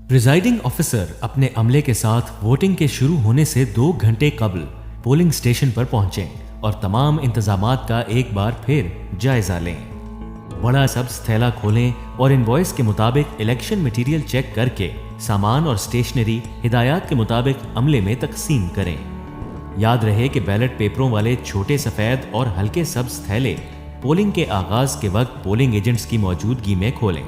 Presiding officer अपने अमले के साथ वोटिंग के शुरू होने से 2 घंटे कबल पोलिंग स्टेशन पर पहुंचें और तमाम इंतजामात का एक बार फिर जायजा लें। बड़ा सब्ज थैला खोलें और इनवॉइस के मुताबिक इलेक्शन मटेरियल चेक करके सामान और स्टेशनरी हिदायत के मुताबिक अमले में तकसीम करें। याद रहे कि बैलेट पेपरों वाले छोटे सफ़ेद और हल्के सब्ज थैले पोलिंग के आगाज़ के वक्त पोलिंग एजेंट्स की मौजूदगी में खोलें।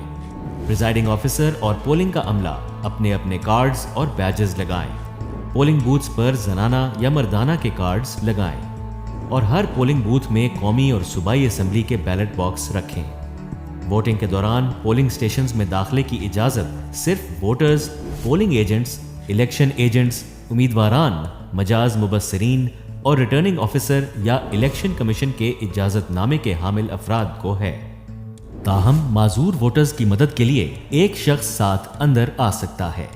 प्रिजाइडिंग ऑफिसर और पोलिंग का अमला अपने अपने कार्ड्स और बैजेस लगाएं। पोलिंग बूथ्स पर जनाना या मर्दाना के कार्ड्स लगाएं और हर पोलिंग बूथ में कौमी और सूबाई असेंबली के बैलेट बॉक्स रखें। वोटिंग के दौरान पोलिंग स्टेशंस में दाखिले की इजाज़त सिर्फ voters, polling agents, election agents, उम्मीदवारान, मजाज मुबस्सिरीन और रिटर्निंग ऑफिसर या इलेक्शन कमीशन के इजाज़तनामे के हामिल अफराद को है। ताहम माजूर वोटर्स की मदद के लिए एक शख्स साथ अंदर आ सकता है।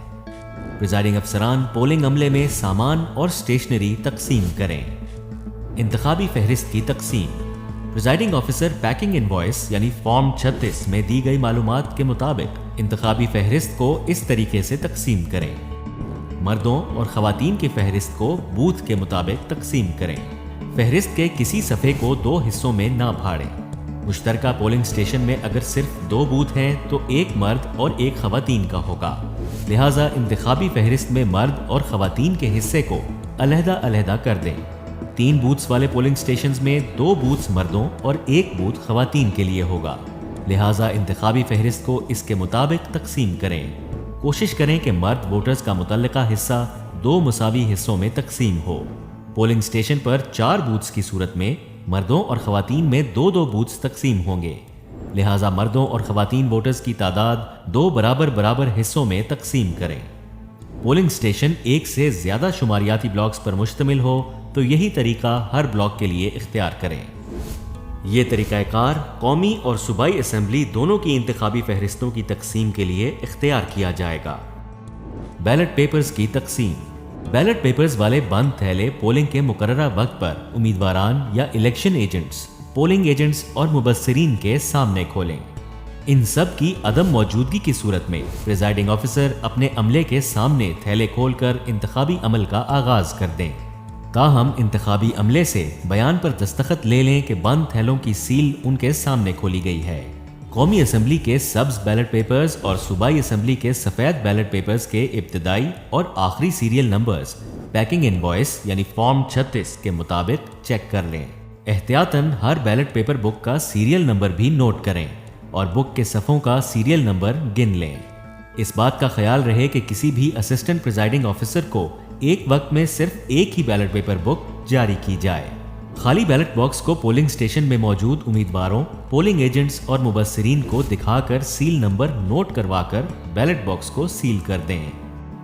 प्रिजाइडिंग अफसरान पोलिंग अमले में सामान और स्टेशनरी तकसीम करें। इंतखाबी फहरिस्त की तकसीम। प्रिजाइडिंग ऑफिसर पैकिंग इनवॉइस यानी फॉर्म 36 में दी गई मालूमात के मुताबिक इंतखाबी फहरिस्त को इस तरीके से तकसीम करें। मर्दों और ख़वातीन की फहरिस्त को बूथ के मुताबिक तकसीम करें। फहरिस्त के किसी सफ़े को 2 हिस्सों में ना फाड़ें। मुश्तरका पोलिंग स्टेशन में अगर सिर्फ 2 बूथ हैं तो एक मर्द और एक ख़वातीन का होगा, लिहाजा इंतखाबी फहरिस्त में मर्द और ख़वातीन के हिस्से को अलहदा कर दें। 3 बूथ्स वाले पोलिंग स्टेशंस में 2 बूथ्स मर्दों और 1 बूथ ख़वातीन के लिए होगा, लिहाजा इंतखाबी फहरिस्त को इसके मुताबिक तकसीम करें। कोशिश करें कि मर्द वोटर्स का मुतल्लिका हिस्सा 2 मुसावी हिस्सों में तकसीम हो। पोलिंग स्टेशन पर 4 बूथ्स की सूरत में मर्दों और ख़वातीन में 2-2 बूथ्स तकसीम होंगे, लिहाजा मर्दों और ख़वातीन वोटर्स की तादाद 2 बराबर हिस्सों में तकसीम करें। पोलिंग स्टेशन एक से ज़्यादा शुमारियाती ब्लॉक्स पर मुश्तमिल हो तो यही तरीका हर ब्लॉक के लिए इख्तियार करें। ये तरीक़ाकार कौमी और सूबाई असेंबली दोनों की इंतखाबी फहरिस्तों की तकसीम के लिए इख्तियार किया जाएगा। बैलेट पेपर्स की तकसीम। बैलेट पेपर्स वाले बंद थैले पोलिंग के मुकर्ररा वक्त पर उम्मीदवारान या इलेक्शन एजेंट्स, पोलिंग एजेंट्स और मुबस्सिरीन के सामने खोलें। इन सब की अदम मौजूदगी की सूरत में प्रिजाइडिंग ऑफिसर अपने अमले के सामने थैले खोलकर इंतखाबी अमल का आगाज कर दें। ताहम इंतखाबी अमले से बयान पर दस्तखत ले लें कि बंद थैलों की सील उनके सामने खोली गई है। कौमी असेंबली के सब्ज बैलेट पेपर्स और सूबाई असेंबली के सफ़ेद बैलेट पेपर्स के इब्तदाई और आखिरी सीरियल नंबर्स पैकिंग इनवॉइस यानी फॉर्म 36 के मुताबिक चेक कर लें। एहतियातन हर बैलेट पेपर बुक का सीरियल नंबर भी नोट करें और बुक के सफ़ों का सीरियल नंबर गिन लें। इस बात का ख्याल रहे कि किसी भी असिस्टेंट प्रिजाइडिंग ऑफिसर को एक वक्त में सिर्फ एक ही बैलेट पेपर बुक जारी की जाए। खाली बैलेट बॉक्स को पोलिंग स्टेशन में मौजूद उम्मीदवारों, पोलिंग एजेंट्स और मुबस्सिरीन को दिखाकर सील नंबर नोट करवाकर बैलेट बॉक्स को सील कर दें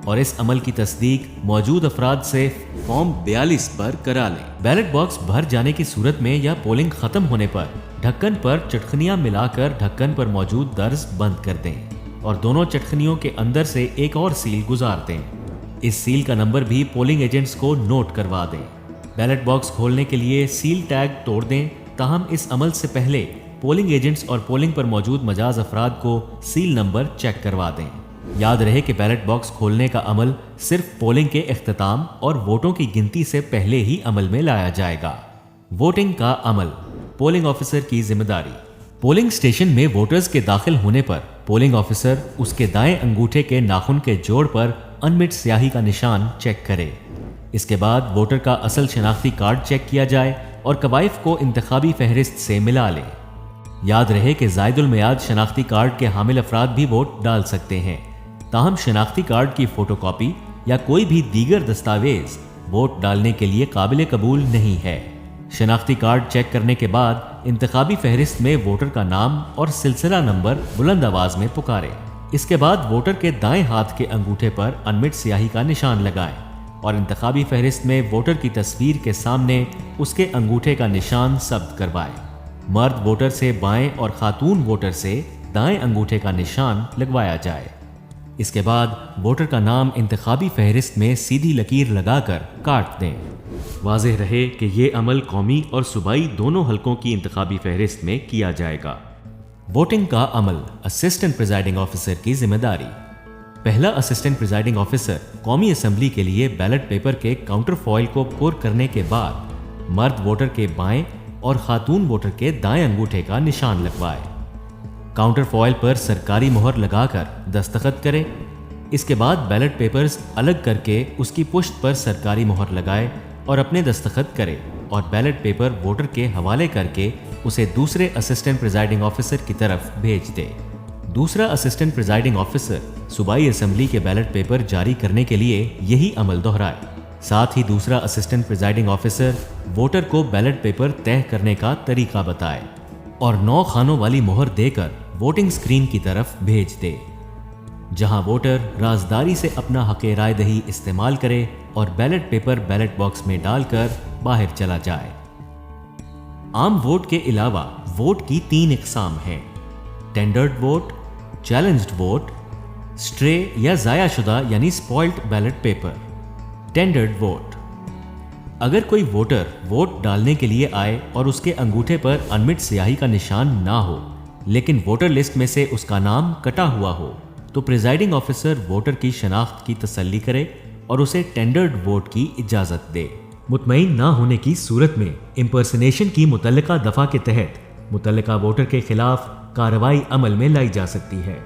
और इस अमल की तस्दीक मौजूद अफराद से फॉर्म 42 पर करा लें। बैलेट बॉक्स भर जाने की सूरत में या पोलिंग खत्म होने पर ढक्कन पर चटखनियां मिलाकर ढक्कन पर मौजूद दर्ज बंद कर दें और दोनों चटखनियों के अंदर से एक और सील गुजार दें। इस सील का नंबर भी पोलिंग एजेंट्स को नोट करवा दें। बैलेट बॉक्स खोलने के लिए सील टैग तोड़ दें। ताहम इस अमल से पहले पोलिंग एजेंट्स और पोलिंग पर मौजूद मजाज अफराद को सील नंबर चेक करवा दें। याद रहे कि बैलेट बॉक्स खोलने का अमल सिर्फ पोलिंग के इख्तिताम और वोटों की गिनती से पहले ही अमल में लाया जाएगा। वोटिंग का अमल। पोलिंग ऑफिसर की जिम्मेदारी। पोलिंग स्टेशन में वोटर्स के दाखिल होने पर पोलिंग ऑफिसर उसके दाएं अंगूठे के नाखून के जोड़ पर अनमिट स्याही का निशान चेक करे। इसके बाद वोटर का असल शनाख्ती कार्ड चेक किया जाए और कवाइफ को इंतखाबी फहरिस्त से मिला ले। याद रहे कि ज़ायदुल मियाद शनाख्ती कार्ड के हामिल अफराद भी वोट डाल सकते हैं। ताहम शनाख्ती कार्ड की फोटोकॉपी या कोई भी दीगर दस्तावेज वोट डालने के लिए काबिल कबूल नहीं है। शनाख्ती कार्ड चेक करने के बाद इंतखाबी फहरिस्त में वोटर का नाम और सिलसिला नंबर बुलंद आवाज में पुकारे। इसके बाद वोटर के दाएं हाथ के अंगूठे पर अनमिट स्याही का निशान लगाएं और इंतखाबी फहरिस्त में वोटर की तस्वीर के सामने उसके अंगूठे का निशान सब्त करवाएं। मर्द वोटर से बाएं और खातून वोटर से दाएं अंगूठे का निशान लगवाया जाए। इसके बाद वोटर का नाम इंतखाबी फहरिस्त में सीधी लकीर लगाकर काट दें। वाज़ेह रहे कि ये अमल कौमी और सूबाई दोनों हलकों की इंतखाबी फहरिस्त में किया जाएगा। वोटिंग का अमल। असिस्टेंट प्रिजाइडिंग ऑफिसर की जिम्मेदारी। पहला असिस्टेंट प्रिजाइडिंग ऑफिसर कौमी असेंबली के लिए बैलेट पेपर के काउंटर फॉइल को पुर करने के बाद मर्द वोटर के बाएं और खातून वोटर के दाएं अंगूठे का निशान लगवाए। काउंटर फॉइल पर सरकारी मोहर लगाकर दस्तखत करे। इसके बाद बैलेट पेपर्स अलग करके उसकी पुश्त पर सरकारी मोहर लगाए और अपने दस्तखत करे और बैलेट पेपर वोटर के हवाले करके उसे दूसरे असिस्टेंट प्रिजाइडिंग ऑफिसर की तरफ भेज दे। दूसरा असिस्टेंट प्रिजाइडिंग ऑफिसर सूबाई असेंबली के बैलेट पेपर जारी करने के लिए यही अमल दोहराए। साथ ही दूसरा असिस्टेंट प्रिजाइडिंग ऑफिसर वोटर को बैलेट पेपर तय करने का तरीका बताए और 9 खानों वाली मोहर देकर वोटिंग स्क्रीन की तरफ भेज दे, जहां वोटर राजदारी से अपना हक़ राय दही इस्तेमाल करे और बैलेट पेपर बैलेट बॉक्स में डालकर बाहर चला जाए। आम वोट के अलावा वोट की 3 इकसाम हैं: tendered vote, challenged vote, stray या ज़ायाशुदा यानी spoiled ballot paper. Tendered vote: अगर कोई वोटर वोट डालने के लिए आए और उसके अंगूठे पर अनमिट स्याही का निशान ना हो, लेकिन वोटर लिस्ट में से उसका नाम कटा हुआ हो, तो प्रिजाइडिंग ऑफिसर वोटर की शनाख्त की तसल्ली करे और उसे टेंडर्ड वोट की इजाज़त दे। मुतमईन ना होने की सूरत में इम्पर्सनेशन की मुतल्लिका दफ़ा के तहत मुतल्लिका वोटर के खिलाफ कार्रवाई अमल में लाई जा सकती है।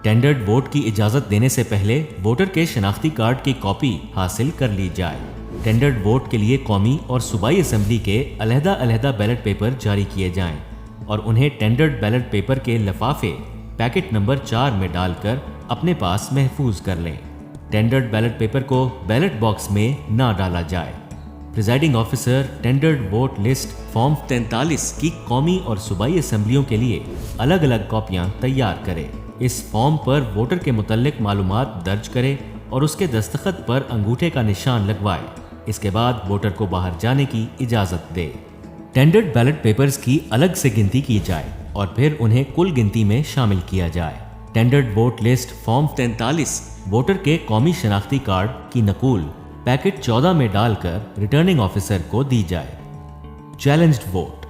टेंडर्ड वोट की इजाज़त देने से पहले वोटर के शनाख्ती कार्ड की कॉपी हासिल कर ली जाए। टेंडर्ड वोट के लिए कौमी और सूबाई असेंबली के अलहदा बैलेट पेपर जारी किए जाएं और उन्हें टेंडर्ड बैलेट पेपर के लिफाफे पैकेट नंबर 4 में डालकर अपने पास महफूज कर लें। टेंडर्ड बैलेट पेपर को बैलेट बॉक्स में ना डाला जाए। Presiding officer tendered vote list form 43 की कौमी और सूबाई असेंबलियों के लिए अलग अलग कॉपियां तैयार करे। इस फॉर्म पर वोटर के मुतल्लिक मालूमात दर्ज करे और उसके दस्तखत पर अंगूठे का निशान लगवाए। इसके बाद वोटर को बाहर जाने की इजाज़त दे। टेंडर्ड बैलेट पेपर्स की अलग से गिनती की जाए और फिर उन्हें कुल गिनती में शामिल किया जाए। Tendered vote list form 43 voter के कौमी शनाख्ती कार्ड की नकूल पैकेट 14 में डालकर रिटर्निंग ऑफिसर को दी जाए। चैलेंज्ड वोट: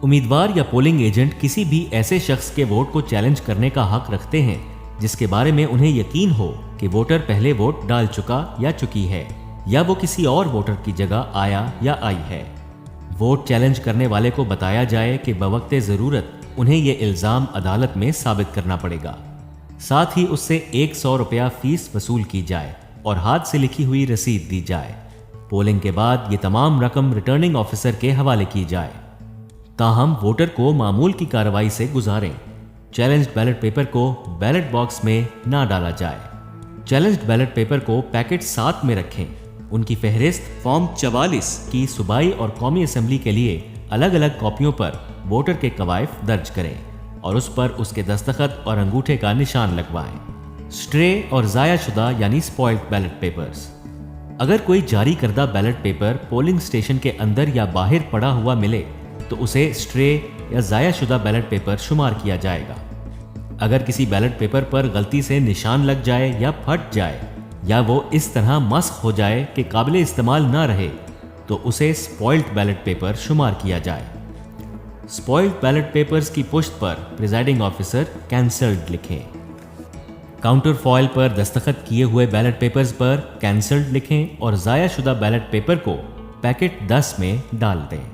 उम्मीदवार या पोलिंग एजेंट किसी भी ऐसे शख्स के वोट को चैलेंज करने का हक रखते हैं जिसके बारे में उन्हें यकीन हो कि वोटर पहले वोट डाल चुका या चुकी है या वो किसी और वोटर की जगह आया या आई है। वोट चैलेंज करने वाले को बताया जाए कि बवक्ते ज़रूरत उन्हें ये इल्ज़ाम अदालत में साबित करना पड़ेगा। साथ ही उससे 100 रुपया फीस वसूल की जाए और हाथ से लिखी हुई रसीद दी जाए। पोलिंग के बाद ये तमाम रकम रिटर्निंग ऑफिसर के हवाले की जाए। ताहम वोटर को मामूल की कार्रवाई से गुजारें। चैलेंज्ड बैलेट पेपर को बैलेट बॉक्स में ना डाला जाए। चैलेंज्ड बैलेट पेपर को पैकेट 7 में रखें। उनकी फहरिस्त फॉर्म 44 की सूबाई और कौमी असेंबली के लिए अलग अलग कॉपियों पर वोटर के कवायफ दर्ज करें और उस पर उसके दस्तखत और अंगूठे का निशान लगवाएं। स्ट्रे और ज़ायाशुदा यानी स्पॉइल्ड बैलेट पेपर्स: अगर कोई जारी करदा बैलेट पेपर पोलिंग स्टेशन के अंदर या बाहर पड़ा हुआ मिले तो उसे स्ट्रे या ज़ायाशुदा बैलेट पेपर शुमार किया जाएगा। अगर किसी बैलेट पेपर पर गलती से निशान लग जाए या फट जाए या वो इस तरह मस्ख हो जाए कि काबिल इस्तेमाल ना रहे तो उसे स्पॉइल्ड बैलेट पेपर शुमार किया जाए। स्पॉइल्ड बैलेट पेपर्स की पुश्त पर प्रिजाइडिंग ऑफिसर कैंसल्ड लिखें। काउंटर फॉइल पर दस्तखत किए हुए बैलेट पेपर्स पर कैंसल्ड लिखें और ज़ायाशुदा बैलेट पेपर को पैकेट 10 में डाल दें।